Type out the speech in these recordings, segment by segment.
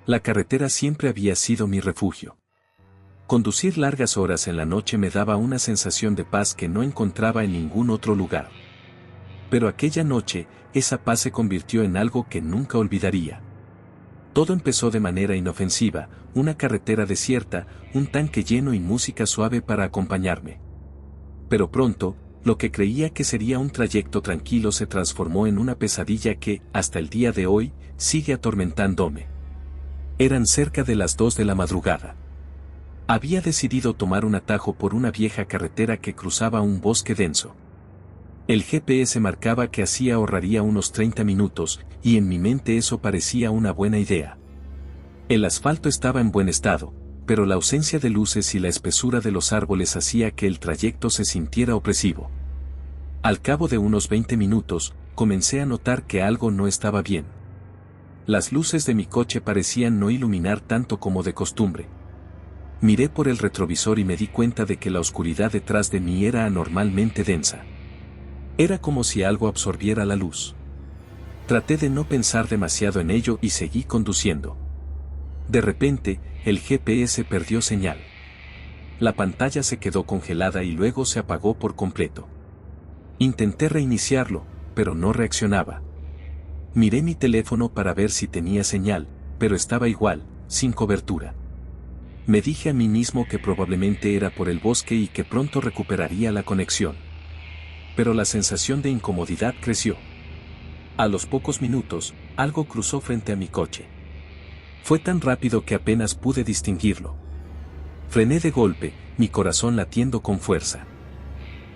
La carretera siempre había sido mi refugio. Conducir largas horas en la noche me daba una sensación de paz que no encontraba en ningún otro lugar. Pero aquella noche, esa paz se convirtió en algo que nunca olvidaría. Todo empezó de manera inofensiva, una carretera desierta, un tanque lleno y música suave para acompañarme. Pero pronto, lo que creía que sería un trayecto tranquilo se transformó en una pesadilla que, hasta el día de hoy, sigue atormentándome. Eran cerca de las 2 de la madrugada. Había decidido tomar un atajo por una vieja carretera que cruzaba un bosque denso. El GPS marcaba que así ahorraría unos 30 minutos, y en mi mente eso parecía una buena idea. El asfalto estaba en buen estado, pero la ausencia de luces y la espesura de los árboles hacía que el trayecto se sintiera opresivo. Al cabo de unos 20 minutos, comencé a notar que algo no estaba bien. Las luces de mi coche parecían no iluminar tanto como de costumbre. Miré por el retrovisor y me di cuenta de que la oscuridad detrás de mí era anormalmente densa. Era como si algo absorbiera la luz. Traté de no pensar demasiado en ello y seguí conduciendo. De repente, el GPS perdió señal. La pantalla se quedó congelada y luego se apagó por completo. Intenté reiniciarlo, pero no reaccionaba. Miré mi teléfono para ver si tenía señal, pero estaba igual, sin cobertura. Me dije a mí mismo que probablemente era por el bosque y que pronto recuperaría la conexión. Pero la sensación de incomodidad creció. A los pocos minutos, algo cruzó frente a mi coche. Fue tan rápido que apenas pude distinguirlo. Frené de golpe, mi corazón latiendo con fuerza.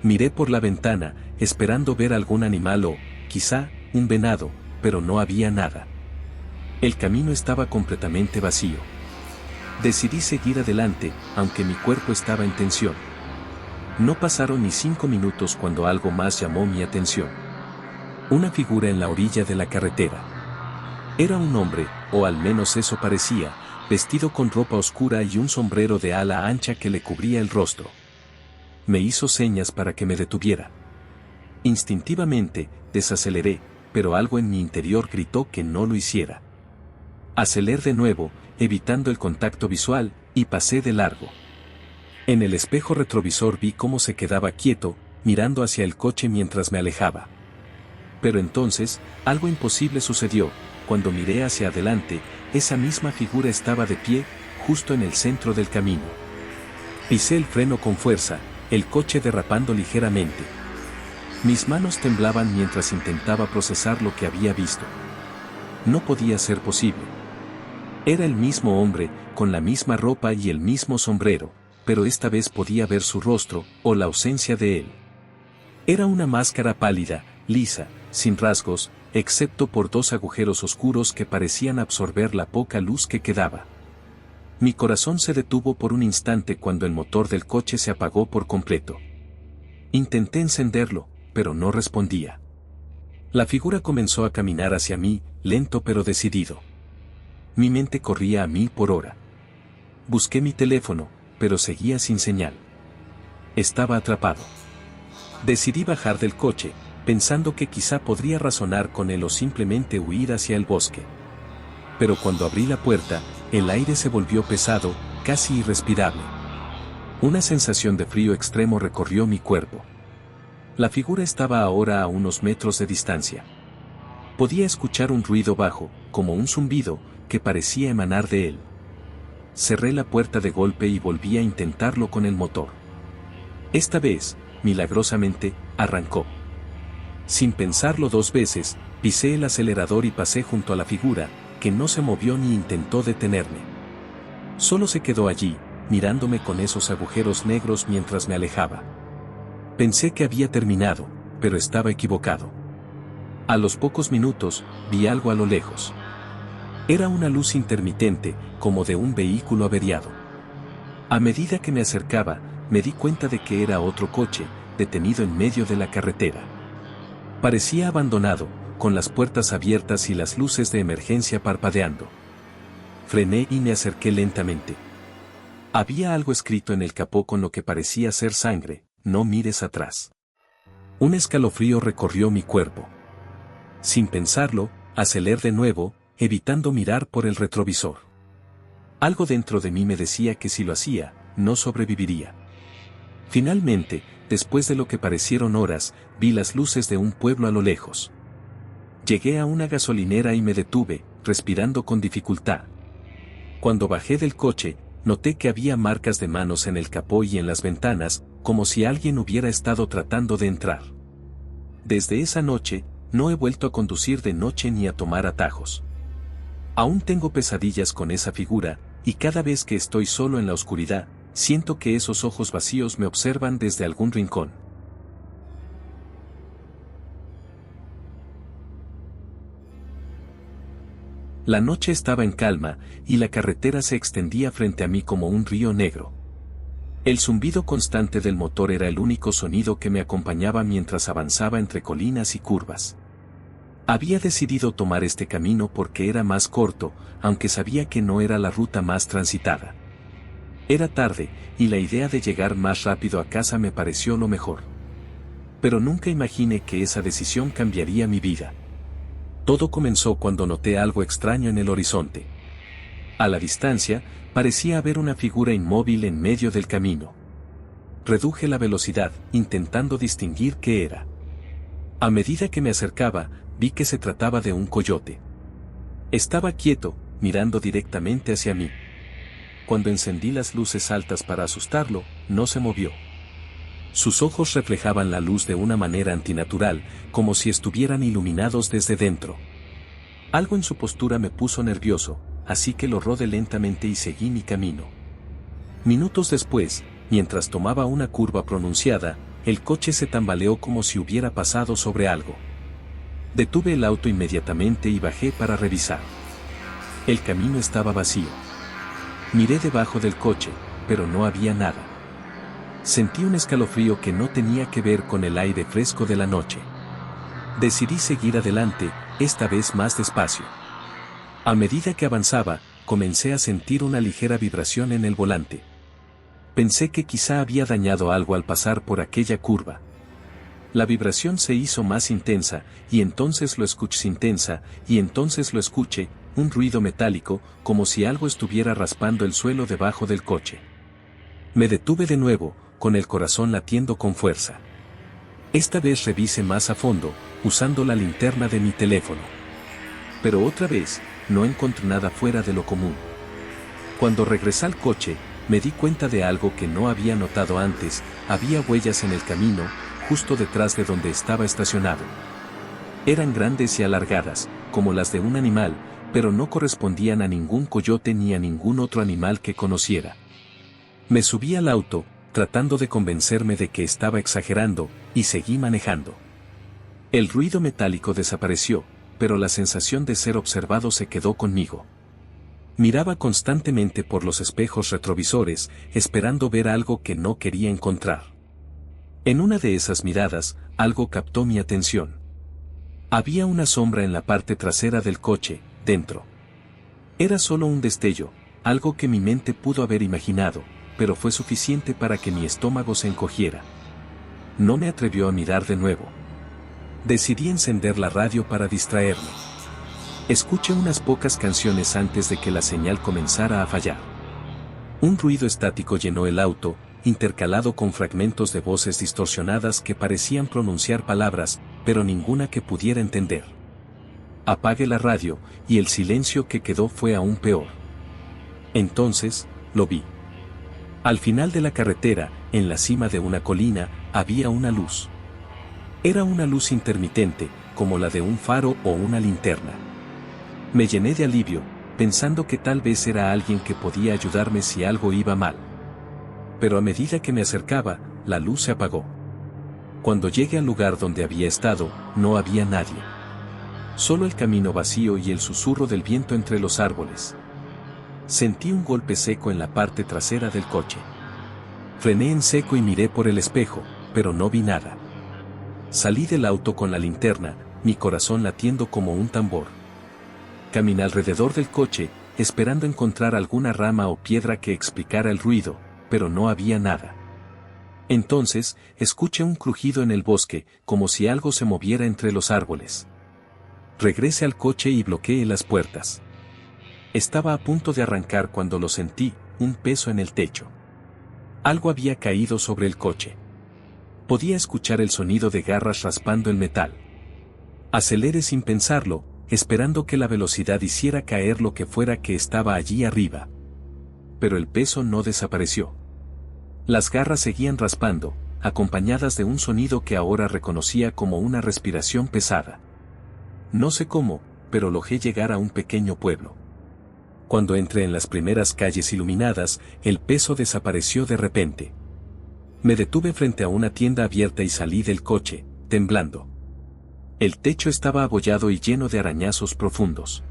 Miré por la ventana, esperando ver algún animal o, quizá, un venado, pero no había nada. El camino estaba completamente vacío. Decidí seguir adelante, aunque mi cuerpo estaba en tensión. No pasaron ni 5 minutos cuando algo más llamó mi atención. Una figura en la orilla de la carretera. Era un hombre, o al menos eso parecía, vestido con ropa oscura y un sombrero de ala ancha que le cubría el rostro. Me hizo señas para que me detuviera. Instintivamente, desaceleré, pero algo en mi interior gritó que no lo hiciera. Aceleré de nuevo, evitando el contacto visual, y pasé de largo. En el espejo retrovisor vi cómo se quedaba quieto, mirando hacia el coche mientras me alejaba. Pero entonces, algo imposible sucedió. Cuando miré hacia adelante, esa misma figura estaba de pie, justo en el centro del camino. Pisé el freno con fuerza, el coche derrapando ligeramente. Mis manos temblaban mientras intentaba procesar lo que había visto. No podía ser posible. Era el mismo hombre, con la misma ropa y el mismo sombrero, pero esta vez podía ver su rostro, o la ausencia de él. Era una máscara pálida, lisa, sin rasgos, excepto por 2 agujeros oscuros que parecían absorber la poca luz que quedaba. Mi corazón se detuvo por un instante cuando el motor del coche se apagó por completo. Intenté encenderlo, pero no respondía. La figura comenzó a caminar hacia mí, lento pero decidido. Mi mente corría a 1000 por hora. Busqué mi teléfono, pero seguía sin señal. Estaba atrapado. Decidí bajar del coche, pensando que quizá podría razonar con él o simplemente huir hacia el bosque. Pero cuando abrí la puerta, el aire se volvió pesado, casi irrespirable. Una sensación de frío extremo recorrió mi cuerpo. La figura estaba ahora a unos metros de distancia. Podía escuchar un ruido bajo, como un zumbido, que parecía emanar de él. Cerré la puerta de golpe y volví a intentarlo con el motor. Esta vez, milagrosamente, arrancó. Sin pensarlo 2 veces, pisé el acelerador y pasé junto a la figura, que no se movió ni intentó detenerme. Solo se quedó allí, mirándome con esos agujeros negros mientras me alejaba. Pensé que había terminado, pero estaba equivocado. A los pocos minutos, vi algo a lo lejos. Era una luz intermitente, como de un vehículo averiado. A medida que me acercaba, me di cuenta de que era otro coche, detenido en medio de la carretera. Parecía abandonado, con las puertas abiertas y las luces de emergencia parpadeando. Frené y me acerqué lentamente. Había algo escrito en el capó con lo que parecía ser sangre: no mires atrás. Un escalofrío recorrió mi cuerpo. Sin pensarlo, aceleré de nuevo, evitando mirar por el retrovisor. Algo dentro de mí me decía que si lo hacía, no sobreviviría. Finalmente, después de lo que parecieron horas, vi las luces de un pueblo a lo lejos. Llegué a una gasolinera y me detuve, respirando con dificultad. Cuando bajé del coche, noté que había marcas de manos en el capó y en las ventanas, como si alguien hubiera estado tratando de entrar. Desde esa noche, no he vuelto a conducir de noche ni a tomar atajos. Aún tengo pesadillas con esa figura, y cada vez que estoy solo en la oscuridad, siento que esos ojos vacíos me observan desde algún rincón. La noche estaba en calma, y la carretera se extendía frente a mí como un río negro. El zumbido constante del motor era el único sonido que me acompañaba mientras avanzaba entre colinas y curvas. Había decidido tomar este camino porque era más corto, aunque sabía que no era la ruta más transitada. Era tarde, y la idea de llegar más rápido a casa me pareció lo mejor. Pero nunca imaginé que esa decisión cambiaría mi vida. Todo comenzó cuando noté algo extraño en el horizonte. A la distancia, parecía haber una figura inmóvil en medio del camino. Reduje la velocidad, intentando distinguir qué era. A medida que me acercaba, vi que se trataba de un coyote. Estaba quieto, mirando directamente hacia mí. Cuando encendí las luces altas para asustarlo, no se movió. Sus ojos reflejaban la luz de una manera antinatural, como si estuvieran iluminados desde dentro. Algo en su postura me puso nervioso, así que lo rodé lentamente y seguí mi camino. Minutos después, mientras tomaba una curva pronunciada, el coche se tambaleó como si hubiera pasado sobre algo. Detuve el auto inmediatamente y bajé para revisar. El camino estaba vacío. Miré debajo del coche, pero no había nada. Sentí un escalofrío que no tenía que ver con el aire fresco de la noche. Decidí seguir adelante, esta vez más despacio. A medida que avanzaba, comencé a sentir una ligera vibración en el volante. Pensé que quizá había dañado algo al pasar por aquella curva. La vibración se hizo más intensa, y entonces lo escuché, un ruido metálico, como si algo estuviera raspando el suelo debajo del coche. Me detuve de nuevo, con el corazón latiendo con fuerza. Esta vez revisé más a fondo, usando la linterna de mi teléfono. Pero otra vez, no encontré nada fuera de lo común. Cuando regresé al coche, me di cuenta de algo que no había notado antes: había huellas en el camino, justo detrás de donde estaba estacionado. Eran grandes y alargadas, como las de un animal, pero no correspondían a ningún coyote ni a ningún otro animal que conociera. Me subí al auto, tratando de convencerme de que estaba exagerando, y seguí manejando. El ruido metálico desapareció, pero la sensación de ser observado se quedó conmigo. Miraba constantemente por los espejos retrovisores, esperando ver algo que no quería encontrar. En una de esas miradas, algo captó mi atención. Había una sombra en la parte trasera del coche, dentro. Era solo un destello, algo que mi mente pudo haber imaginado, pero fue suficiente para que mi estómago se encogiera. No me atrevió a mirar de nuevo. Decidí encender la radio para distraerme. Escuché unas pocas canciones antes de que la señal comenzara a fallar. Un ruido estático llenó el auto, intercalado con fragmentos de voces distorsionadas que parecían pronunciar palabras, pero ninguna que pudiera entender. Apagué la radio, y el silencio que quedó fue aún peor. Entonces, lo vi. Al final de la carretera, en la cima de una colina, había una luz. Era una luz intermitente, como la de un faro o una linterna. Me llené de alivio, pensando que tal vez era alguien que podía ayudarme si algo iba mal. Pero a medida que me acercaba, la luz se apagó. Cuando llegué al lugar donde había estado, no había nadie. Solo el camino vacío y el susurro del viento entre los árboles. Sentí un golpe seco en la parte trasera del coche. Frené en seco y miré por el espejo, pero no vi nada. Salí del auto con la linterna, mi corazón latiendo como un tambor. Caminé alrededor del coche, esperando encontrar alguna rama o piedra que explicara el ruido, pero no había nada. Entonces, escuché un crujido en el bosque, como si algo se moviera entre los árboles. Regresé al coche y bloqueé las puertas. Estaba a punto de arrancar cuando lo sentí, un peso en el techo. Algo había caído sobre el coche. Podía escuchar el sonido de garras raspando el metal. Aceleré sin pensarlo, esperando que la velocidad hiciera caer lo que fuera que estaba allí arriba. Pero el peso no desapareció. Las garras seguían raspando, acompañadas de un sonido que ahora reconocía como una respiración pesada. No sé cómo, pero logré llegar a un pequeño pueblo. Cuando entré en las primeras calles iluminadas, el peso desapareció de repente. Me detuve frente a una tienda abierta y salí del coche, temblando. El techo estaba abollado y lleno de arañazos profundos.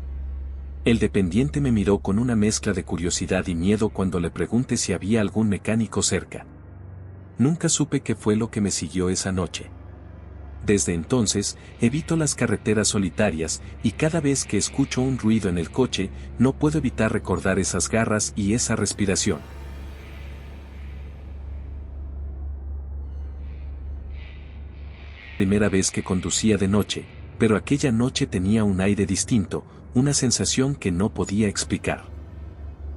El dependiente me miró con una mezcla de curiosidad y miedo cuando le pregunté si había algún mecánico cerca. Nunca supe qué fue lo que me siguió esa noche. Desde entonces, evito las carreteras solitarias, y cada vez que escucho un ruido en el coche, no puedo evitar recordar esas garras y esa respiración. Primera vez que conducía de noche, pero aquella noche tenía un aire distinto, una sensación que no podía explicar.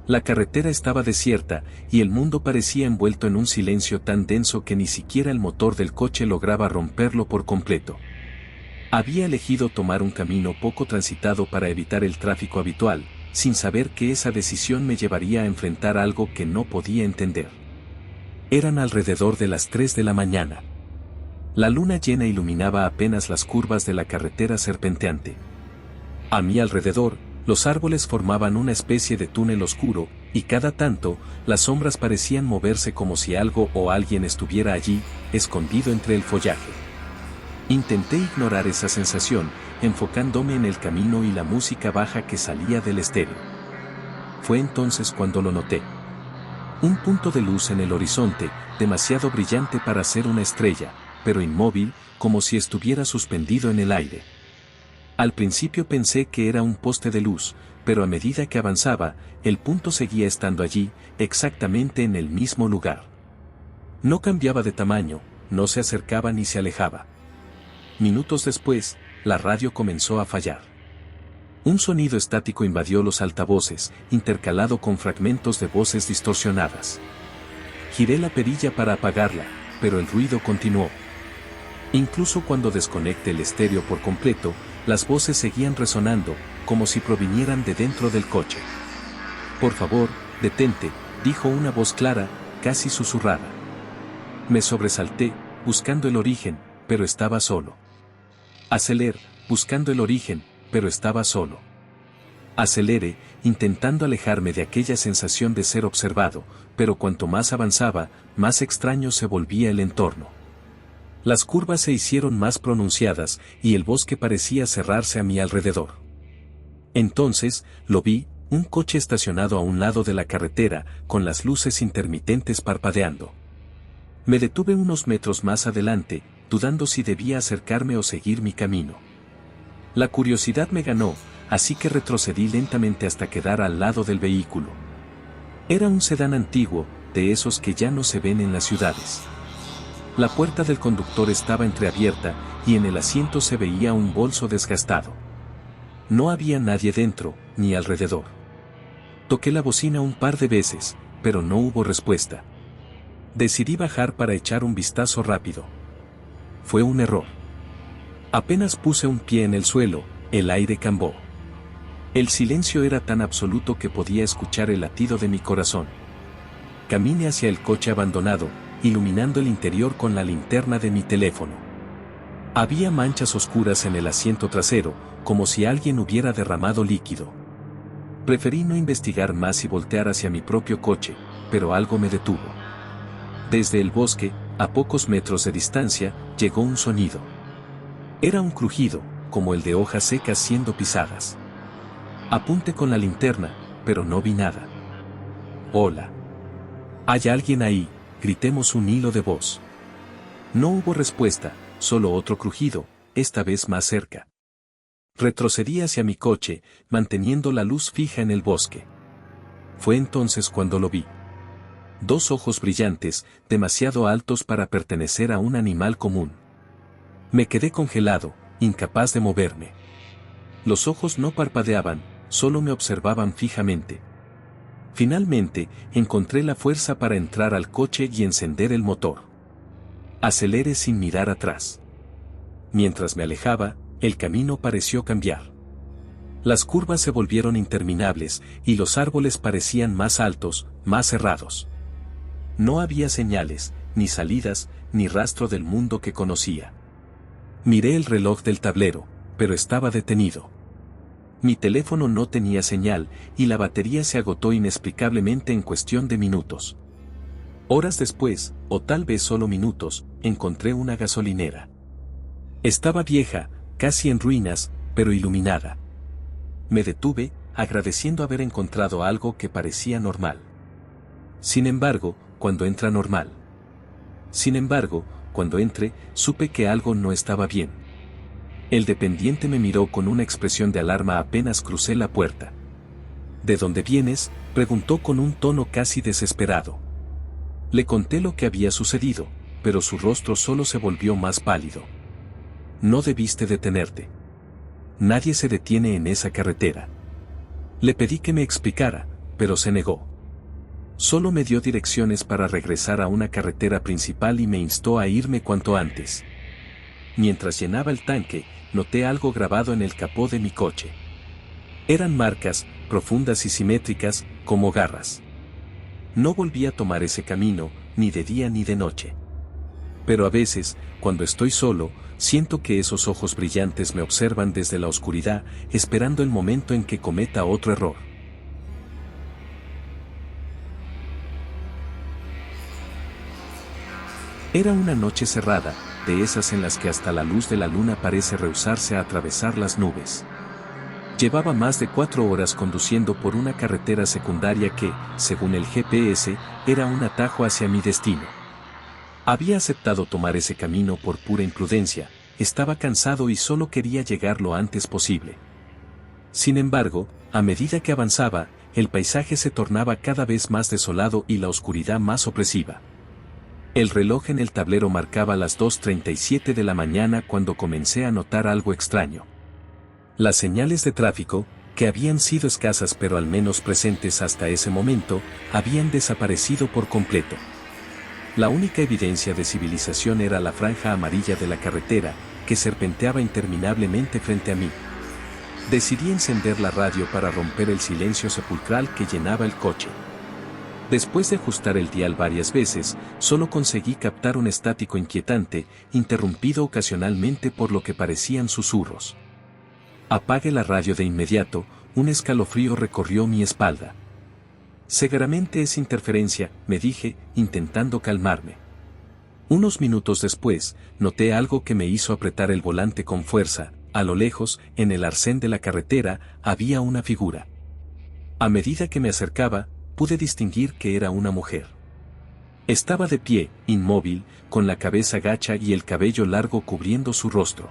La carretera estaba desierta, y el mundo parecía envuelto en un silencio tan denso que ni siquiera el motor del coche lograba romperlo por completo. Había elegido tomar un camino poco transitado para evitar el tráfico habitual, sin saber que esa decisión me llevaría a enfrentar algo que no podía entender. Eran alrededor de las 3 de la mañana. La luna llena iluminaba apenas las curvas de la carretera serpenteante. A mi alrededor, los árboles formaban una especie de túnel oscuro, y cada tanto, las sombras parecían moverse como si algo o alguien estuviera allí, escondido entre el follaje. Intenté ignorar esa sensación, enfocándome en el camino y la música baja que salía del estéreo. Fue entonces cuando lo noté. Un punto de luz en el horizonte, demasiado brillante para ser una estrella, pero inmóvil, como si estuviera suspendido en el aire. Al principio pensé que era un poste de luz, pero a medida que avanzaba, el punto seguía estando allí, exactamente en el mismo lugar. No cambiaba de tamaño, no se acercaba ni se alejaba. Minutos después, la radio comenzó a fallar. Un sonido estático invadió los altavoces, intercalado con fragmentos de voces distorsionadas. Giré la perilla para apagarla, pero el ruido continuó. Incluso cuando desconecté el estéreo por completo, las voces seguían resonando, como si provinieran de dentro del coche. «Por favor, detente», dijo una voz clara, casi susurrada. Me sobresalté, buscando el origen, pero estaba solo. Aceleré, buscando el origen, pero estaba solo. Aceleré, intentando alejarme de aquella sensación de ser observado, pero cuanto más avanzaba, más extraño se volvía el entorno. Las curvas se hicieron más pronunciadas, y el bosque parecía cerrarse a mi alrededor. Entonces, lo vi, un coche estacionado a un lado de la carretera, con las luces intermitentes parpadeando. Me detuve unos metros más adelante, dudando si debía acercarme o seguir mi camino. La curiosidad me ganó, así que retrocedí lentamente hasta quedar al lado del vehículo. Era un sedán antiguo, de esos que ya no se ven en las ciudades. La puerta del conductor estaba entreabierta, y en el asiento se veía un bolso desgastado. No había nadie dentro, ni alrededor. Toqué la bocina un par de veces, pero no hubo respuesta. Decidí bajar para echar un vistazo rápido. Fue un error. Apenas puse un pie en el suelo, el aire cambó. El silencio era tan absoluto que podía escuchar el latido de mi corazón. Caminé hacia el coche abandonado, iluminando el interior con la linterna de mi teléfono. Había manchas oscuras en el asiento trasero, como si alguien hubiera derramado líquido. Preferí no investigar más y voltear hacia mi propio coche, pero algo me detuvo. Desde el bosque, a pocos metros de distancia, llegó un sonido. Era un crujido, como el de hojas secas siendo pisadas. Apunté con la linterna, pero no vi nada. «Hola. ¿Hay alguien ahí?», gritemos un hilo de voz. No hubo respuesta, solo otro crujido, esta vez más cerca. Retrocedí hacia mi coche, manteniendo la luz fija en el bosque. Fue entonces cuando lo vi. Dos ojos brillantes, demasiado altos para pertenecer a un animal común. Me quedé congelado, incapaz de moverme. Los ojos no parpadeaban, solo me observaban fijamente. Finalmente, encontré la fuerza para entrar al coche y encender el motor. Aceleré sin mirar atrás. Mientras me alejaba, el camino pareció cambiar. Las curvas se volvieron interminables y los árboles parecían más altos, más cerrados. No había señales, ni salidas, ni rastro del mundo que conocía. Miré el reloj del tablero, pero estaba detenido. Mi teléfono no tenía señal y la batería se agotó inexplicablemente en cuestión de minutos. Horas después, o tal vez solo minutos, encontré una gasolinera. Estaba vieja, casi en ruinas, pero iluminada. Me detuve, agradeciendo haber encontrado algo que parecía normal. Sin embargo, cuando entré, supe que algo no estaba bien. El dependiente me miró con una expresión de alarma apenas crucé la puerta. ¿De dónde vienes?, preguntó con un tono casi desesperado. Le conté lo que había sucedido, pero su rostro solo se volvió más pálido. No debiste detenerte. Nadie se detiene en esa carretera. Le pedí que me explicara, pero se negó. Solo me dio direcciones para regresar a una carretera principal y me instó a irme cuanto antes. Mientras llenaba el tanque, noté algo grabado en el capó de mi coche. Eran marcas, profundas y simétricas, como garras. No volví a tomar ese camino, ni de día ni de noche. Pero a veces, cuando estoy solo, siento que esos ojos brillantes me observan desde la oscuridad, esperando el momento en que cometa otro error. Era una noche cerrada, de esas en las que hasta la luz de la luna parece rehusarse a atravesar las nubes. Llevaba más de 4 horas conduciendo por una carretera secundaria que, según el GPS, era un atajo hacia mi destino. Había aceptado tomar ese camino por pura imprudencia, estaba cansado y solo quería llegar lo antes posible. Sin embargo, a medida que avanzaba, el paisaje se tornaba cada vez más desolado y la oscuridad más opresiva. El reloj en el tablero marcaba las 2:37 de la mañana cuando comencé a notar algo extraño. Las señales de tráfico, que habían sido escasas pero al menos presentes hasta ese momento, habían desaparecido por completo. La única evidencia de civilización era la franja amarilla de la carretera, que serpenteaba interminablemente frente a mí. Decidí encender la radio para romper el silencio sepulcral que llenaba el coche. Después de ajustar el dial varias veces, solo conseguí captar un estático inquietante, interrumpido ocasionalmente por lo que parecían susurros. Apagué la radio de inmediato, un escalofrío recorrió mi espalda. Seguramente es interferencia, me dije, intentando calmarme. Unos minutos después, noté algo que me hizo apretar el volante con fuerza. A lo lejos, en el arcén de la carretera, había una figura. A medida que me acercaba, pude distinguir que era una mujer. Estaba de pie, inmóvil, con la cabeza gacha y el cabello largo cubriendo su rostro.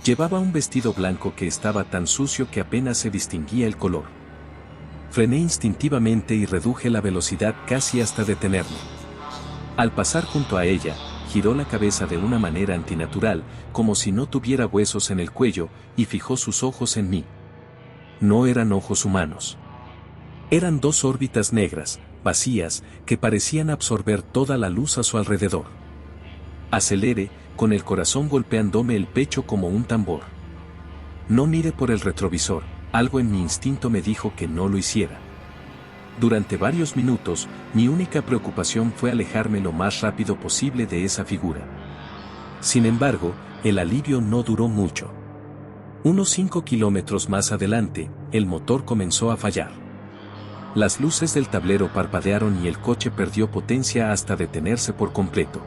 Llevaba un vestido blanco que estaba tan sucio que apenas se distinguía el color. Frené instintivamente y reduje la velocidad casi hasta detenerme. Al pasar junto a ella, giró la cabeza de una manera antinatural, como si no tuviera huesos en el cuello, y fijó sus ojos en mí. No eran ojos humanos. Eran 2 órbitas negras, vacías, que parecían absorber toda la luz a su alrededor. Aceleré, con el corazón golpeándome el pecho como un tambor. No miré por el retrovisor, algo en mi instinto me dijo que no lo hiciera. Durante varios minutos, mi única preocupación fue alejarme lo más rápido posible de esa figura. Sin embargo, el alivio no duró mucho. Unos 5 kilómetros más adelante, el motor comenzó a fallar. Las luces del tablero parpadearon y el coche perdió potencia hasta detenerse por completo.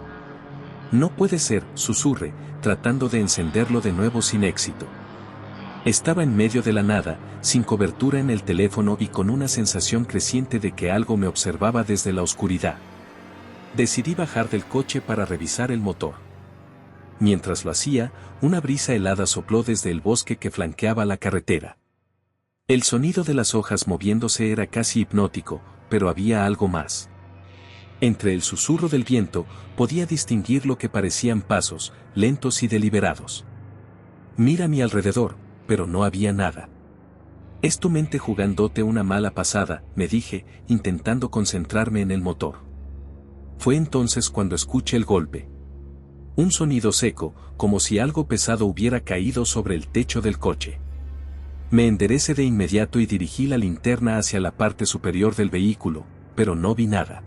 No puede ser, susurré, tratando de encenderlo de nuevo sin éxito. Estaba en medio de la nada, sin cobertura en el teléfono y con una sensación creciente de que algo me observaba desde la oscuridad. Decidí bajar del coche para revisar el motor. Mientras lo hacía, una brisa helada sopló desde el bosque que flanqueaba la carretera. El sonido de las hojas moviéndose era casi hipnótico, pero había algo más. Entre el susurro del viento, podía distinguir lo que parecían pasos, lentos y deliberados. Miré a mi alrededor, pero no había nada. Es tu mente jugándote una mala pasada, me dije, intentando concentrarme en el motor. Fue entonces cuando escuché el golpe. Un sonido seco, como si algo pesado hubiera caído sobre el techo del coche. Me enderecé de inmediato y dirigí la linterna hacia la parte superior del vehículo, pero no vi nada.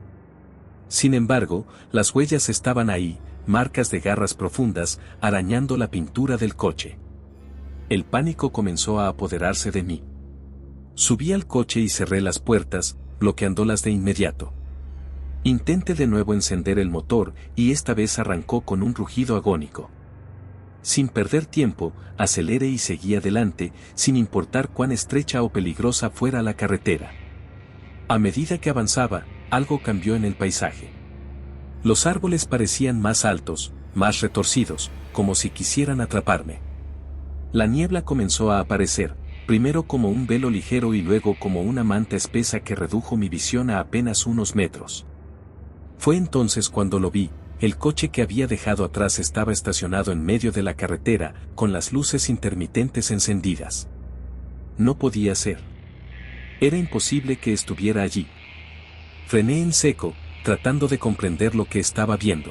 Sin embargo, las huellas estaban ahí, marcas de garras profundas, arañando la pintura del coche. El pánico comenzó a apoderarse de mí. Subí al coche y cerré las puertas, bloqueándolas de inmediato. Intenté de nuevo encender el motor y esta vez arrancó con un rugido agónico. Sin perder tiempo, aceleré y seguí adelante, sin importar cuán estrecha o peligrosa fuera la carretera. A medida que avanzaba, algo cambió en el paisaje. Los árboles parecían más altos, más retorcidos, como si quisieran atraparme. La niebla comenzó a aparecer, primero como un velo ligero y luego como una manta espesa que redujo mi visión a apenas unos metros. Fue entonces cuando lo vi. El coche que había dejado atrás estaba estacionado en medio de la carretera, con las luces intermitentes encendidas. No podía ser. Era imposible que estuviera allí. Frené en seco, tratando de comprender lo que estaba viendo.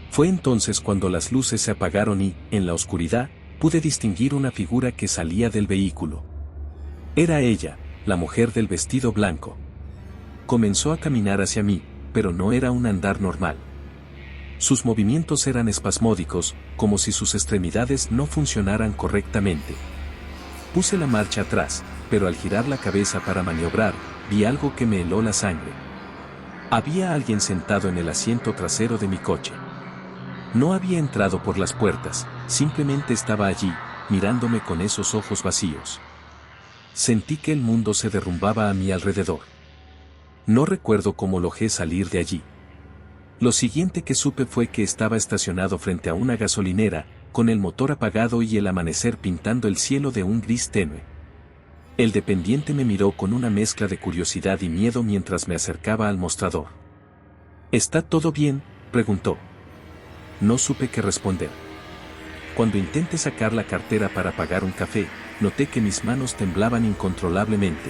Fue entonces cuando las luces se apagaron y, en la oscuridad, pude distinguir una figura que salía del vehículo. Era ella, la mujer del vestido blanco. Comenzó a caminar hacia mí, pero no era un andar normal. Sus movimientos eran espasmódicos, como si sus extremidades no funcionaran correctamente. Puse la marcha atrás, pero al girar la cabeza para maniobrar, vi algo que me heló la sangre. Había alguien sentado en el asiento trasero de mi coche. No había entrado por las puertas, simplemente estaba allí, mirándome con esos ojos vacíos. Sentí que el mundo se derrumbaba a mi alrededor. No recuerdo cómo logré salir de allí. Lo siguiente que supe fue que estaba estacionado frente a una gasolinera, con el motor apagado y el amanecer pintando el cielo de un gris tenue. El dependiente me miró con una mezcla de curiosidad y miedo mientras me acercaba al mostrador. ¿Está todo bien?, preguntó. No supe qué responder. Cuando intenté sacar la cartera para pagar un café, noté que mis manos temblaban incontrolablemente.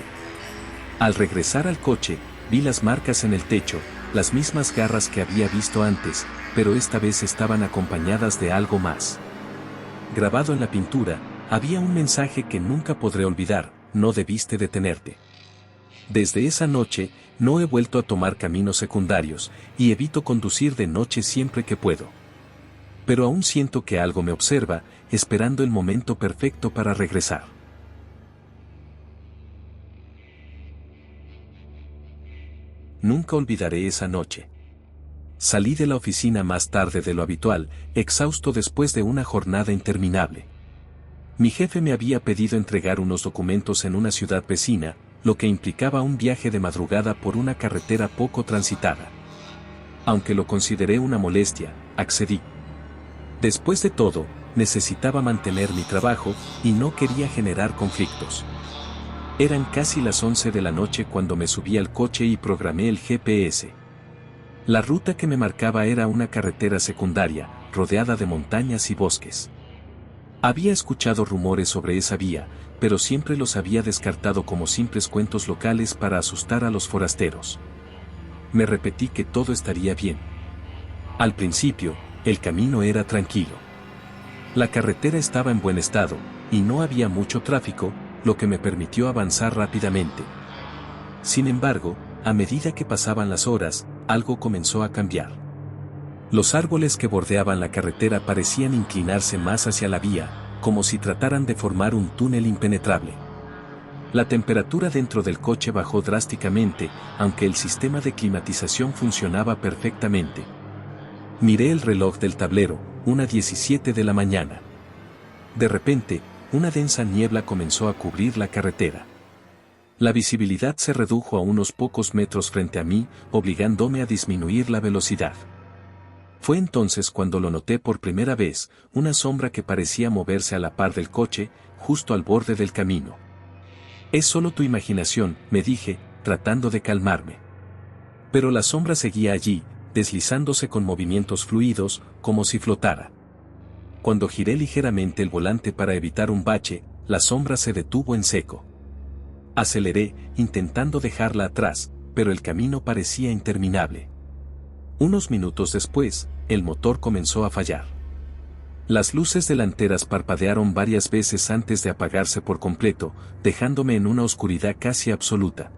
Al regresar al coche, vi las marcas en el techo, las mismas garras que había visto antes, pero esta vez estaban acompañadas de algo más. Grabado en la pintura, había un mensaje que nunca podré olvidar: no debiste detenerte. Desde esa noche, no he vuelto a tomar caminos secundarios, y evito conducir de noche siempre que puedo. Pero aún siento que algo me observa, esperando el momento perfecto para regresar. Nunca olvidaré esa noche. Salí de la oficina más tarde de lo habitual, exhausto después de una jornada interminable. Mi jefe me había pedido entregar unos documentos en una ciudad vecina, lo que implicaba un viaje de madrugada por una carretera poco transitada. Aunque lo consideré una molestia, accedí. Después de todo, necesitaba mantener mi trabajo y no quería generar conflictos. Eran casi las 11 de la noche cuando me subí al coche y programé el GPS. La ruta que me marcaba era una carretera secundaria, rodeada de montañas y bosques. Había escuchado rumores sobre esa vía, pero siempre los había descartado como simples cuentos locales para asustar a los forasteros. Me repetí que todo estaría bien. Al principio, el camino era tranquilo. La carretera estaba en buen estado, y no había mucho tráfico, lo que me permitió avanzar rápidamente. Sin embargo, a medida que pasaban las horas, algo comenzó a cambiar. Los árboles que bordeaban la carretera parecían inclinarse más hacia la vía, como si trataran de formar un túnel impenetrable. La temperatura dentro del coche bajó drásticamente, aunque el sistema de climatización funcionaba perfectamente. Miré el reloj del tablero, 1:17 de la mañana. De repente, una densa niebla comenzó a cubrir la carretera. La visibilidad se redujo a unos pocos metros frente a mí, obligándome a disminuir la velocidad. Fue entonces cuando lo noté por primera vez, una sombra que parecía moverse a la par del coche, justo al borde del camino. Es solo tu imaginación, me dije, tratando de calmarme. Pero la sombra seguía allí, deslizándose con movimientos fluidos, como si flotara. Cuando giré ligeramente el volante para evitar un bache, la sombra se detuvo en seco. Aceleré, intentando dejarla atrás, pero el camino parecía interminable. Unos minutos después, el motor comenzó a fallar. Las luces delanteras parpadearon varias veces antes de apagarse por completo, dejándome en una oscuridad casi absoluta.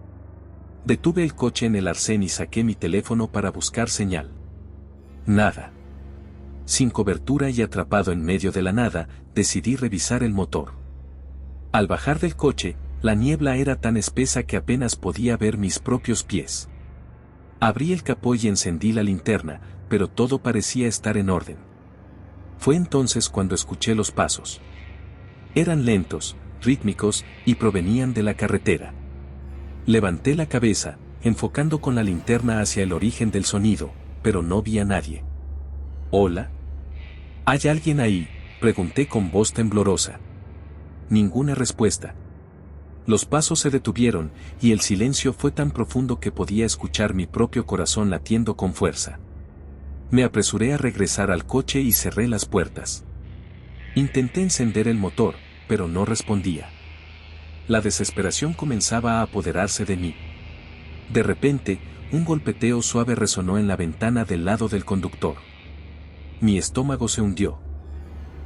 Detuve el coche en el arcén y saqué mi teléfono para buscar señal. Nada. Sin cobertura y atrapado en medio de la nada, decidí revisar el motor. Al bajar del coche, la niebla era tan espesa que apenas podía ver mis propios pies. Abrí el capó y encendí la linterna, pero todo parecía estar en orden. Fue entonces cuando escuché los pasos. Eran lentos, rítmicos, y provenían de la carretera. Levanté la cabeza, enfocando con la linterna hacia el origen del sonido, pero no vi a nadie. ¿Hola? ¿Hay alguien ahí?, pregunté con voz temblorosa. Ninguna respuesta. Los pasos se detuvieron, y el silencio fue tan profundo que podía escuchar mi propio corazón latiendo con fuerza. Me apresuré a regresar al coche y cerré las puertas. Intenté encender el motor, pero no respondía. La desesperación comenzaba a apoderarse de mí. De repente, un golpeteo suave resonó en la ventana del lado del conductor. Mi estómago se hundió.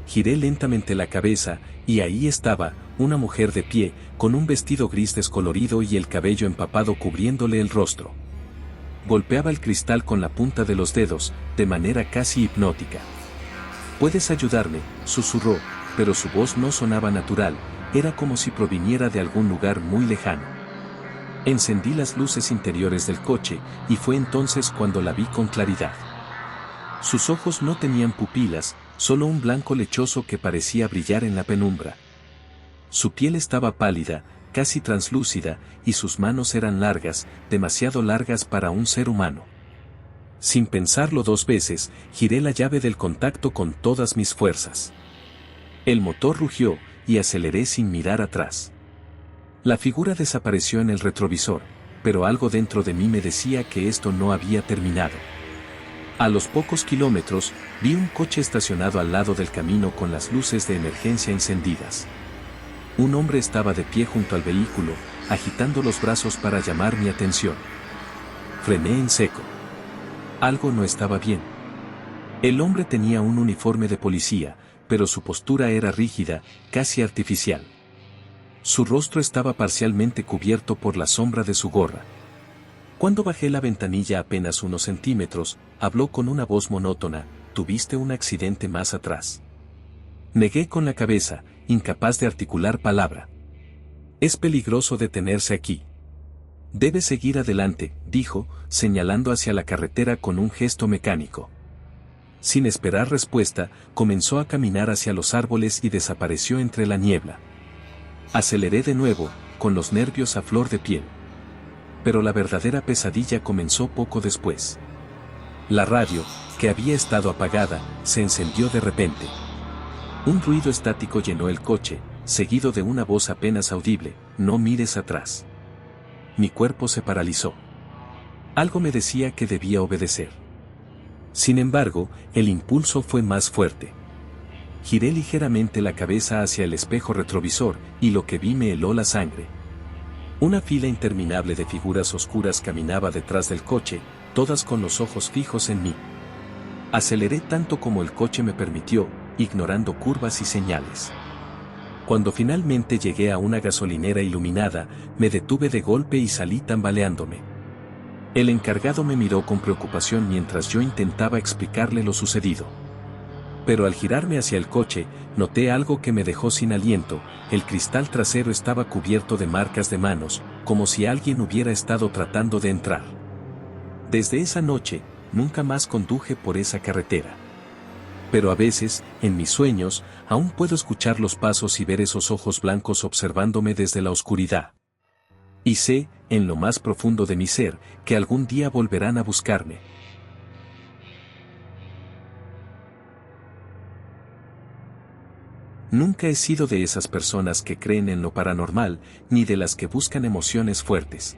Giré lentamente la cabeza, y ahí estaba, una mujer de pie, con un vestido gris descolorido y el cabello empapado cubriéndole el rostro. Golpeaba el cristal con la punta de los dedos, de manera casi hipnótica. «¿Puedes ayudarme?», susurró, pero su voz no sonaba natural, era como si proviniera de algún lugar muy lejano. Encendí las luces interiores del coche, y fue entonces cuando la vi con claridad. Sus ojos no tenían pupilas, solo un blanco lechoso que parecía brillar en la penumbra. Su piel estaba pálida, casi translúcida, y sus manos eran largas, demasiado largas para un ser humano. Sin pensarlo dos veces, giré la llave del contacto con todas mis fuerzas. El motor rugió, y aceleré sin mirar atrás. La figura desapareció en el retrovisor, pero algo dentro de mí me decía que esto no había terminado. A los pocos kilómetros, vi un coche estacionado al lado del camino con las luces de emergencia encendidas. Un hombre estaba de pie junto al vehículo, agitando los brazos para llamar mi atención. Frené en seco. Algo no estaba bien. El hombre tenía un uniforme de policía, pero su postura era rígida, casi artificial. Su rostro estaba parcialmente cubierto por la sombra de su gorra. Cuando bajé la ventanilla apenas unos centímetros, habló con una voz monótona: «¿Tuviste un accidente más atrás?». Negué con la cabeza, incapaz de articular palabra. «Es peligroso detenerse aquí». «Debe seguir adelante», dijo, señalando hacia la carretera con un gesto mecánico. Sin esperar respuesta, comenzó a caminar hacia los árboles y desapareció entre la niebla. Aceleré de nuevo, con los nervios a flor de piel. Pero la verdadera pesadilla comenzó poco después. La radio, que había estado apagada, se encendió de repente. Un ruido estático llenó el coche, seguido de una voz apenas audible: «No mires atrás». Mi cuerpo se paralizó. Algo me decía que debía obedecer. Sin embargo, el impulso fue más fuerte. Giré ligeramente la cabeza hacia el espejo retrovisor, y lo que vi me heló la sangre. Una fila interminable de figuras oscuras caminaba detrás del coche, todas con los ojos fijos en mí. Aceleré tanto como el coche me permitió, ignorando curvas y señales. Cuando finalmente llegué a una gasolinera iluminada, me detuve de golpe y salí tambaleándome. El encargado me miró con preocupación mientras yo intentaba explicarle lo sucedido. Pero al girarme hacia el coche, noté algo que me dejó sin aliento: el cristal trasero estaba cubierto de marcas de manos, como si alguien hubiera estado tratando de entrar. Desde esa noche, nunca más conduje por esa carretera. Pero a veces, en mis sueños, aún puedo escuchar los pasos y ver esos ojos blancos observándome desde la oscuridad. Y sé, en lo más profundo de mi ser, que algún día volverán a buscarme. Nunca he sido de esas personas que creen en lo paranormal, ni de las que buscan emociones fuertes.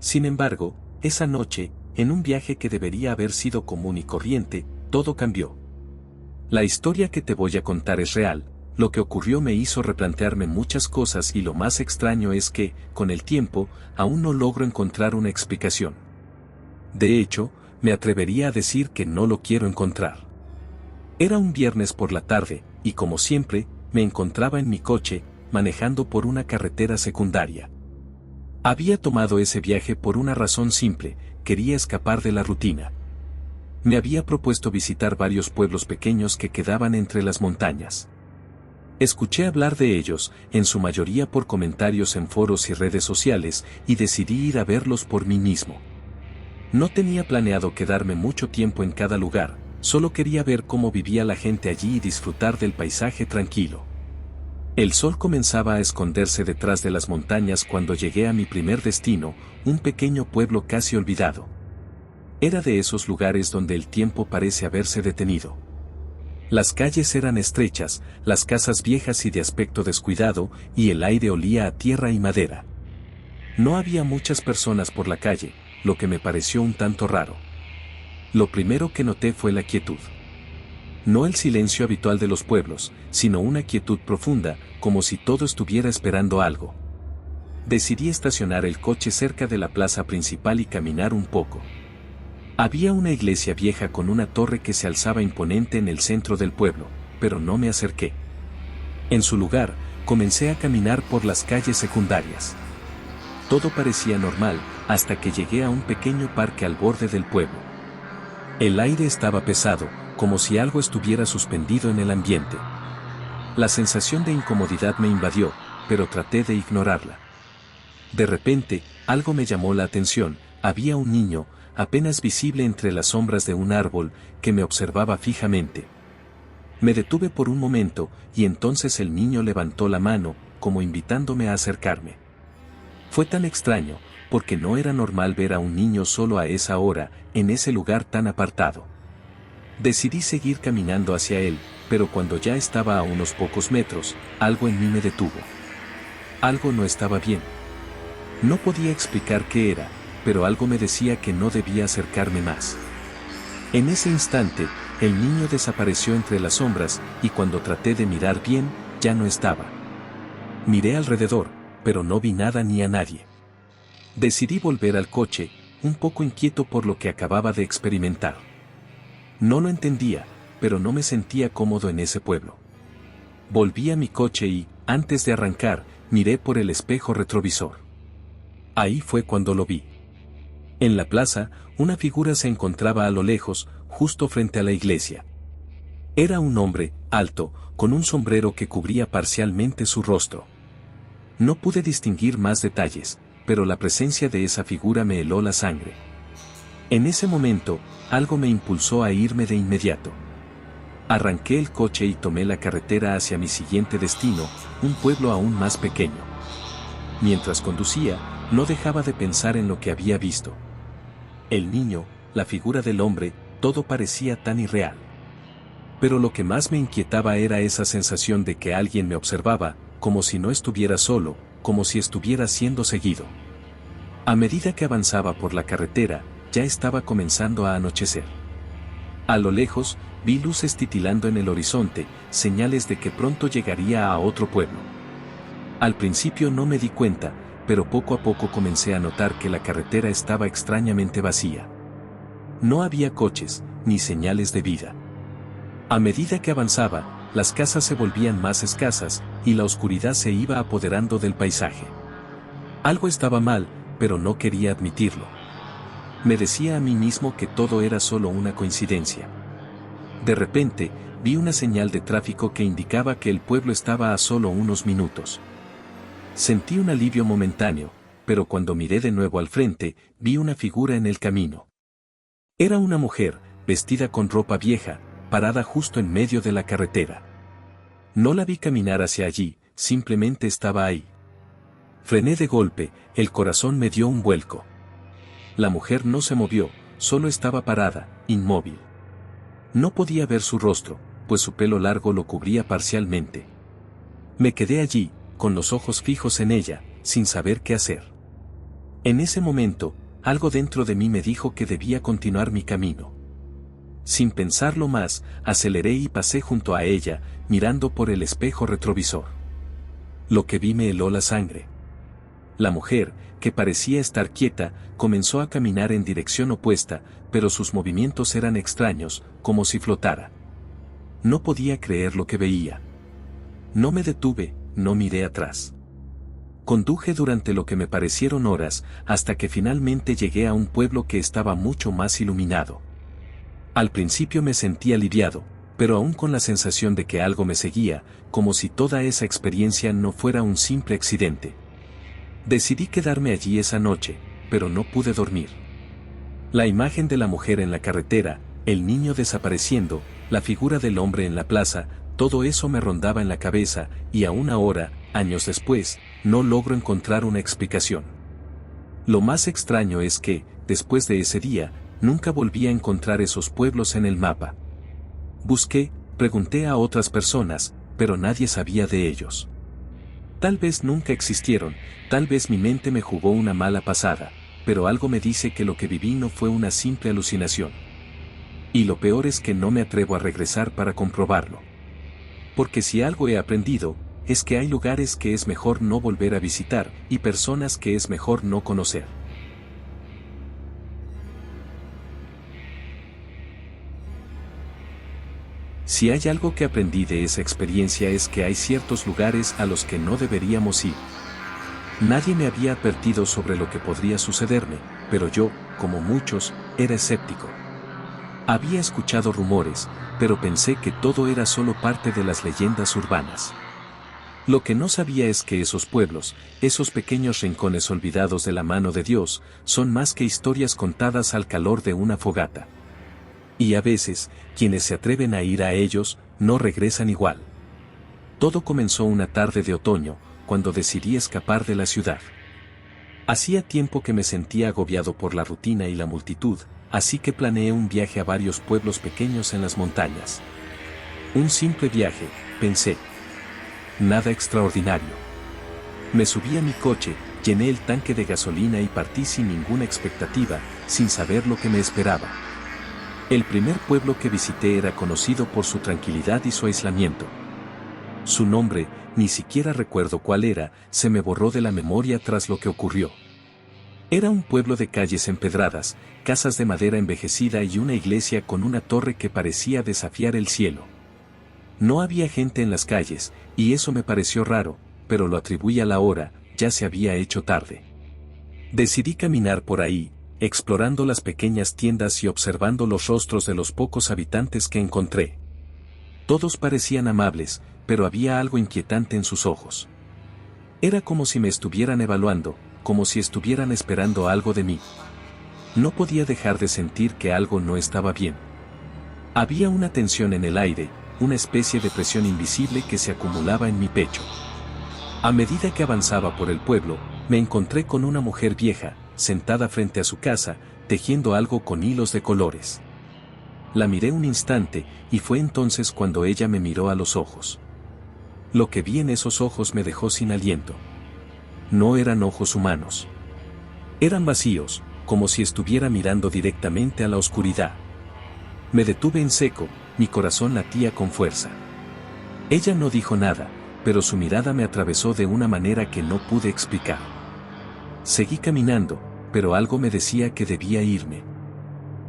Sin embargo, esa noche, en un viaje que debería haber sido común y corriente, todo cambió. La historia que te voy a contar es real, Lo que ocurrió me hizo replantearme muchas cosas y lo más extraño es que, con el tiempo, aún no logro encontrar una explicación. De hecho, me atrevería a decir que no lo quiero encontrar. Era un viernes por la tarde, y como siempre, me encontraba en mi coche, manejando por una carretera secundaria. Había tomado ese viaje por una razón simple, quería escapar de la rutina. Me había propuesto visitar varios pueblos pequeños que quedaban entre las montañas. Escuché hablar de ellos, en su mayoría por comentarios en foros y redes sociales, y decidí ir a verlos por mí mismo. No tenía planeado quedarme mucho tiempo en cada lugar, solo quería ver cómo vivía la gente allí y disfrutar del paisaje tranquilo. El sol comenzaba a esconderse detrás de las montañas cuando llegué a mi primer destino, un pequeño pueblo casi olvidado. Era de esos lugares donde el tiempo parece haberse detenido. Las calles eran estrechas, las casas viejas y de aspecto descuidado, y el aire olía a tierra y madera. No había muchas personas por la calle, lo que me pareció un tanto raro. Lo primero que noté fue la quietud. No el silencio habitual de los pueblos, sino una quietud profunda, como si todo estuviera esperando algo. Decidí estacionar el coche cerca de la plaza principal y caminar un poco. Había una iglesia vieja con una torre que se alzaba imponente en el centro del pueblo, pero no me acerqué. En su lugar, comencé a caminar por las calles secundarias. Todo parecía normal, hasta que llegué a un pequeño parque al borde del pueblo. El aire estaba pesado, como si algo estuviera suspendido en el ambiente. La sensación de incomodidad me invadió, pero traté de ignorarla. De repente, algo me llamó la atención, había un niño, apenas visible entre las sombras de un árbol, que me observaba fijamente. Me detuve por un momento, y entonces el niño levantó la mano, como invitándome a acercarme. Fue tan extraño, porque no era normal ver a un niño solo a esa hora, en ese lugar tan apartado. Decidí seguir caminando hacia él, pero cuando ya estaba a unos pocos metros, algo en mí me detuvo. Algo no estaba bien. No podía explicar qué era, pero algo me decía que no debía acercarme más. En ese instante, el niño desapareció entre las sombras, y cuando traté de mirar bien, ya no estaba. Miré alrededor, pero no vi nada ni a nadie. Decidí volver al coche, un poco inquieto por lo que acababa de experimentar. No lo entendía, pero no me sentía cómodo en ese pueblo. Volví a mi coche y, antes de arrancar, miré por el espejo retrovisor. Ahí fue cuando lo vi. En la plaza, una figura se encontraba a lo lejos, justo frente a la iglesia. Era un hombre, alto, con un sombrero que cubría parcialmente su rostro. No pude distinguir más detalles, pero la presencia de esa figura me heló la sangre. En ese momento, algo me impulsó a irme de inmediato. Arranqué el coche y tomé la carretera hacia mi siguiente destino, un pueblo aún más pequeño. Mientras conducía, no dejaba de pensar en lo que había visto. El niño, la figura del hombre, todo parecía tan irreal. Pero lo que más me inquietaba era esa sensación de que alguien me observaba, como si no estuviera solo, como si estuviera siendo seguido. A medida que avanzaba por la carretera, ya estaba comenzando a anochecer. A lo lejos, vi luces titilando en el horizonte, señales de que pronto llegaría a otro pueblo. Al principio no me di cuenta, pero poco a poco comencé a notar que la carretera estaba extrañamente vacía. No había coches, ni señales de vida. A medida que avanzaba, las casas se volvían más escasas, y la oscuridad se iba apoderando del paisaje. Algo estaba mal, pero no quería admitirlo. Me decía a mí mismo que todo era solo una coincidencia. De repente, vi una señal de tráfico que indicaba que el pueblo estaba a solo unos minutos. Sentí un alivio momentáneo, pero cuando miré de nuevo al frente, vi una figura en el camino. Era una mujer, vestida con ropa vieja, parada justo en medio de la carretera. No la vi caminar hacia allí, simplemente estaba ahí. Frené de golpe, el corazón me dio un vuelco. La mujer no se movió, solo estaba parada, inmóvil. No podía ver su rostro, pues su pelo largo lo cubría parcialmente. Me quedé allí, con los ojos fijos en ella, sin saber qué hacer. En ese momento, algo dentro de mí me dijo que debía continuar mi camino. Sin pensarlo más, aceleré y pasé junto a ella, mirando por el espejo retrovisor. Lo que vi me heló la sangre. La mujer, que parecía estar quieta, comenzó a caminar en dirección opuesta, pero sus movimientos eran extraños, como si flotara. No podía creer lo que veía. No me detuve, no miré atrás. Conduje durante lo que me parecieron horas, hasta que finalmente llegué a un pueblo que estaba mucho más iluminado. Al principio me sentí aliviado, pero aún con la sensación de que algo me seguía, como si toda esa experiencia no fuera un simple accidente. Decidí quedarme allí esa noche, pero no pude dormir. La imagen de la mujer en la carretera, el niño desapareciendo, la figura del hombre en la plaza, todo eso me rondaba en la cabeza, y aún ahora, años después, no logro encontrar una explicación. Lo más extraño es que, después de ese día, nunca volví a encontrar esos pueblos en el mapa. Busqué, pregunté a otras personas, pero nadie sabía de ellos. Tal vez nunca existieron, tal vez mi mente me jugó una mala pasada, pero algo me dice que lo que viví no fue una simple alucinación. Y lo peor es que no me atrevo a regresar para comprobarlo. Porque si algo he aprendido, es que hay lugares que es mejor no volver a visitar, y personas que es mejor no conocer. Si hay algo que aprendí de esa experiencia es que hay ciertos lugares a los que no deberíamos ir. Nadie me había advertido sobre lo que podría sucederme, pero yo, como muchos, era escéptico. Había escuchado rumores, pero pensé que todo era solo parte de las leyendas urbanas. Lo que no sabía es que esos pueblos, esos pequeños rincones olvidados de la mano de Dios, son más que historias contadas al calor de una fogata. Y a veces, quienes se atreven a ir a ellos, no regresan igual. Todo comenzó una tarde de otoño, cuando decidí escapar de la ciudad. Hacía tiempo que me sentía agobiado por la rutina y la multitud, así que planeé un viaje a varios pueblos pequeños en las montañas. Un simple viaje, pensé. Nada extraordinario. Me subí a mi coche, llené el tanque de gasolina y partí sin ninguna expectativa, sin saber lo que me esperaba. El primer pueblo que visité era conocido por su tranquilidad y su aislamiento. Su nombre, ni siquiera recuerdo cuál era, se me borró de la memoria tras lo que ocurrió. Era un pueblo de calles empedradas, casas de madera envejecida y una iglesia con una torre que parecía desafiar el cielo. No había gente en las calles, y eso me pareció raro, pero lo atribuí a la hora, ya se había hecho tarde. Decidí caminar por ahí, explorando las pequeñas tiendas y observando los rostros de los pocos habitantes que encontré. Todos parecían amables, pero había algo inquietante en sus ojos. Era como si me estuvieran evaluando, como si estuvieran esperando algo de mí. No podía dejar de sentir que algo no estaba bien. Había una tensión en el aire, una especie de presión invisible que se acumulaba en mi pecho. A medida que avanzaba por el pueblo, me encontré con una mujer vieja, sentada frente a su casa, tejiendo algo con hilos de colores. La miré un instante, y fue entonces cuando ella me miró a los ojos. Lo que vi en esos ojos me dejó sin aliento. No eran ojos humanos. Eran vacíos, como si estuviera mirando directamente a la oscuridad. Me detuve en seco, mi corazón latía con fuerza. Ella no dijo nada, pero su mirada me atravesó de una manera que no pude explicar. Seguí caminando, pero algo me decía que debía irme.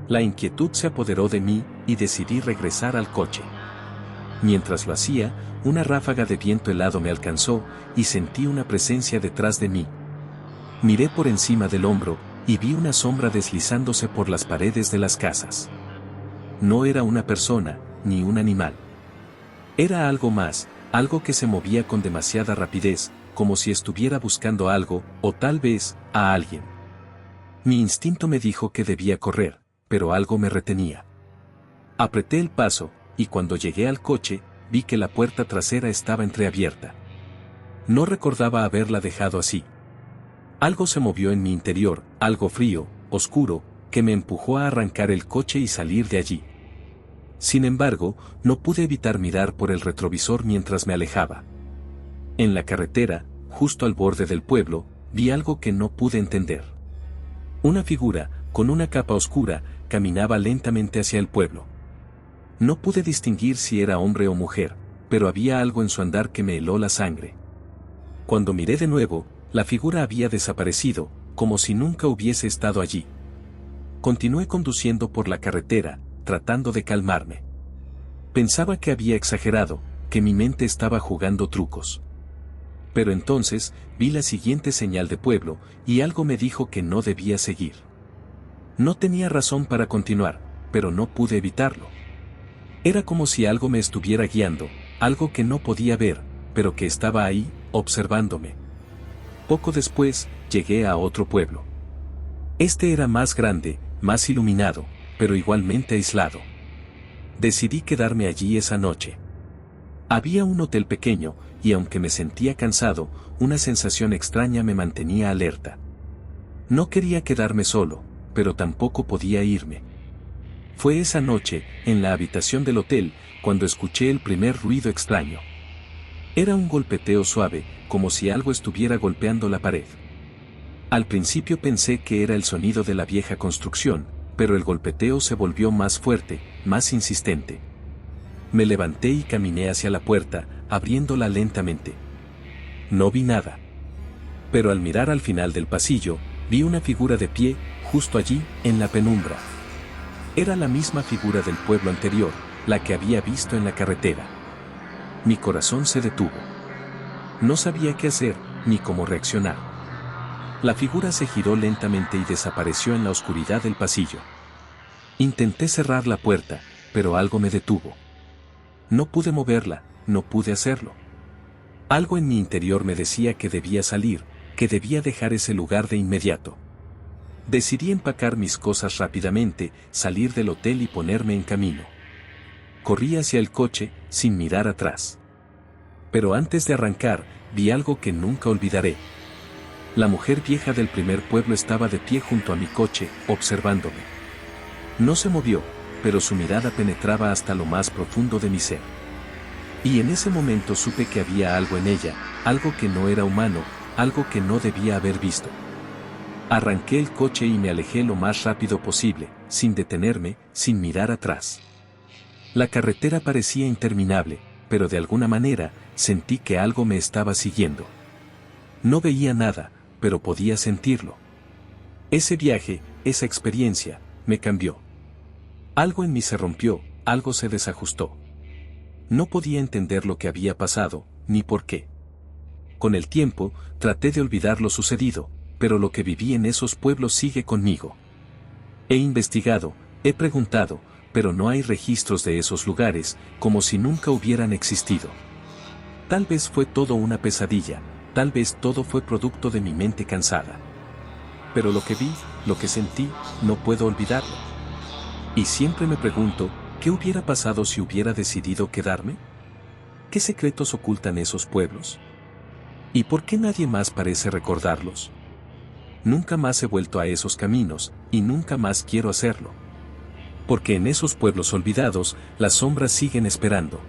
La inquietud se apoderó de mí, y decidí regresar al coche. Mientras lo hacía, una ráfaga de viento helado me alcanzó, y sentí una presencia detrás de mí. Miré por encima del hombro, y vi una sombra deslizándose por las paredes de las casas. No era una persona, ni un animal. Era algo más, algo que se movía con demasiada rapidez, como si estuviera buscando algo, o tal vez, a alguien. Mi instinto me dijo que debía correr, pero algo me retenía. Apreté el paso, y cuando llegué al coche, vi que la puerta trasera estaba entreabierta. No recordaba haberla dejado así. Algo se movió en mi interior, algo frío, oscuro, que me empujó a arrancar el coche y salir de allí. Sin embargo, no pude evitar mirar por el retrovisor mientras me alejaba. En la carretera, justo al borde del pueblo, vi algo que no pude entender. Una figura, con una capa oscura, caminaba lentamente hacia el pueblo. No pude distinguir si era hombre o mujer, pero había algo en su andar que me heló la sangre. Cuando miré de nuevo, la figura había desaparecido, como si nunca hubiese estado allí. Continué conduciendo por la carretera, tratando de calmarme. Pensaba que había exagerado, que mi mente estaba jugando trucos. Pero entonces, vi la siguiente señal de pueblo, y algo me dijo que no debía seguir. No tenía razón para continuar, pero no pude evitarlo. Era como si algo me estuviera guiando, algo que no podía ver, pero que estaba ahí, observándome. Poco después, llegué a otro pueblo. Este era más grande, más iluminado, pero igualmente aislado. Decidí quedarme allí esa noche. Había un hotel pequeño, y aunque me sentía cansado, una sensación extraña me mantenía alerta. No quería quedarme solo, pero tampoco podía irme. Fue esa noche, en la habitación del hotel, cuando escuché el primer ruido extraño. Era un golpeteo suave, como si algo estuviera golpeando la pared. Al principio pensé que era el sonido de la vieja construcción, pero el golpeteo se volvió más fuerte, más insistente. Me levanté y caminé hacia la puerta, abriéndola lentamente. No vi nada. Pero al mirar al final del pasillo, vi una figura de pie, justo allí, en la penumbra. Era la misma figura del pueblo anterior, la que había visto en la carretera. Mi corazón se detuvo. No sabía qué hacer, ni cómo reaccionar. La figura se giró lentamente y desapareció en la oscuridad del pasillo. Intenté cerrar la puerta, pero algo me detuvo. No pude moverla, no pude hacerlo. Algo en mi interior me decía que debía salir, que debía dejar ese lugar de inmediato. Decidí empacar mis cosas rápidamente, salir del hotel y ponerme en camino. Corrí hacia el coche, sin mirar atrás. Pero antes de arrancar, vi algo que nunca olvidaré. La mujer vieja del primer pueblo estaba de pie junto a mi coche, observándome. No se movió, pero su mirada penetraba hasta lo más profundo de mi ser. Y en ese momento supe que había algo en ella, algo que no era humano, algo que no debía haber visto. Arranqué el coche y me alejé lo más rápido posible, sin detenerme, sin mirar atrás. La carretera parecía interminable, pero de alguna manera, sentí que algo me estaba siguiendo. No veía nada, pero podía sentirlo. Ese viaje, esa experiencia, me cambió. Algo en mí se rompió, algo se desajustó. No podía entender lo que había pasado, ni por qué. Con el tiempo, traté de olvidar lo sucedido, pero lo que viví en esos pueblos sigue conmigo. He investigado, he preguntado, pero no hay registros de esos lugares, como si nunca hubieran existido. Tal vez fue todo una pesadilla, tal vez todo fue producto de mi mente cansada. Pero lo que vi, lo que sentí, no puedo olvidarlo. Y siempre me pregunto, ¿qué hubiera pasado si hubiera decidido quedarme? ¿Qué secretos ocultan esos pueblos? ¿Y por qué nadie más parece recordarlos? Nunca más he vuelto a esos caminos, y nunca más quiero hacerlo. Porque en esos pueblos olvidados, las sombras siguen esperando.